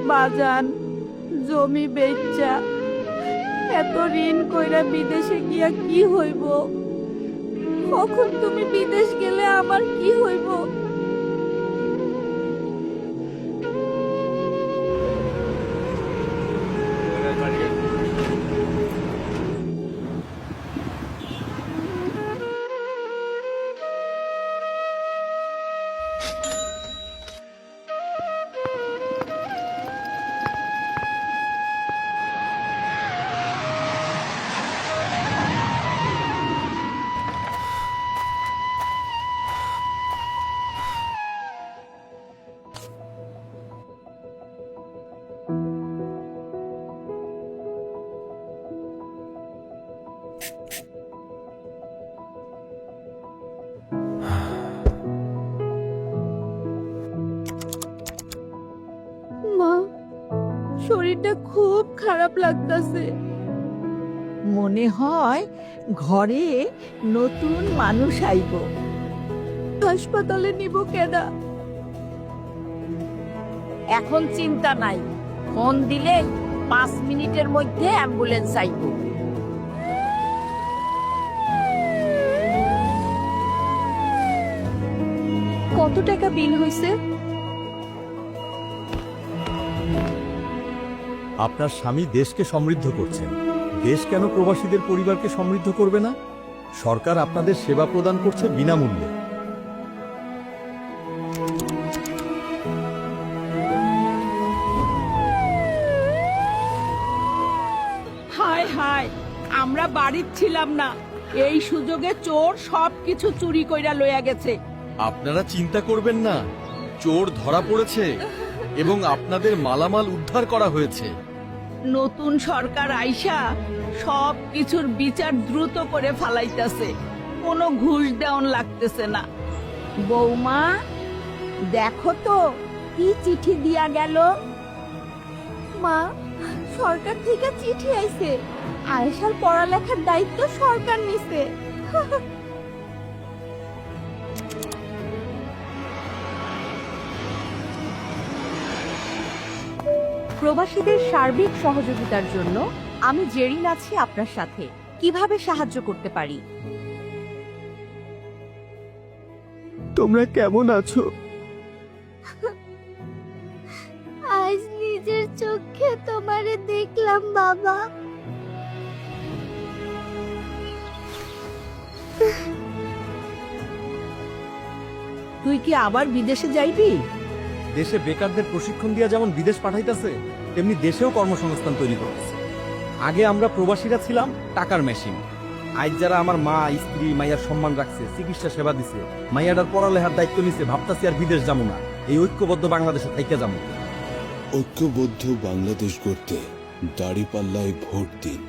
বাজান জমি বেচা এত ঋণ কইরা বিদেশে গিয়া কি হইব? কখন তুমি বিদেশ গেলে আমার কি হইব? মা, শরীরটা খুব খারাপ লাগতাছে। মনে হয় ঘরে নতুন মানুষ আইব। হাসপাতালে নিব কেডা? এখন চিন্তা নাই, ফোন দিলে 5 মিনিটের মধ্যে অ্যাম্বুলেন্স আইব। কত টাকা বিল হইছে? আপনার স্বামী দেশকে সমৃদ্ধ করছেন, দেশ কেন প্রবাসীদের পরিবারকে সমৃদ্ধ করবে না? সরকার আপনাদের সেবা প্রদান করছে বিনামূল্যে। হায় হায়, আমরা বাড়ির ছিলাম না, এই সুযোগে চোর সবকিছু চুরি কইরা লইয়া গেছে। আপনারা চিন্তা করবেন না, চোর ধরা পড়েছে এবং আপনাদের মালামাল উদ্ধার করা হয়েছে। নতুন সরকার আইসা সব কিছুর বিচার দ্রুত করে ফালাইতেছে, কোনো ঘুষ দেওয়ান লাগতেছে না। বৌমা, দেখো তো কি চিঠি দিয়া গেল। মা, সরকার থেকে চিঠি আইছে, আয়েশার পড়ালেখার দায়িত্ব সরকার নিছে। প্রবাসীদের সার্বিক সহযোগিতার জন্য আমি জেরিন আছি আপনার সাথে। কিভাবে সাহায্য করতে পারি? তোমরা কেমন আছো? আজ নিজের চোখে তোমারে দেখলাম বাবা। তুই কি আবার বিদেশে যাইবি? দেশে বেকারদের প্রশিক্ষণ দিয়া যেমন বিদেশ পাঠাইতেছে, তেমনি দেশেও কর্মসংস্থান তৈরি করতেছে। আগে আমরা প্রবাসীরা ছিলাম টাকার মেশিন, আজ যারা আমার মা স্ত্রী মাইয়ার সম্মান রাখছে, চিকিৎসা সেবা দিছে, মাইয়াটার পড়ালেখার দায়িত্ব নিছে, ভাবতাছি আর বিদেশ যাবো না, এই ঐক্যবদ্ধ বাংলাদেশে থাইকা যাবো। ঐক্যবদ্ধ বাংলাদেশ গড়তে দাঁড়িপাল্লায় ভোট দিন।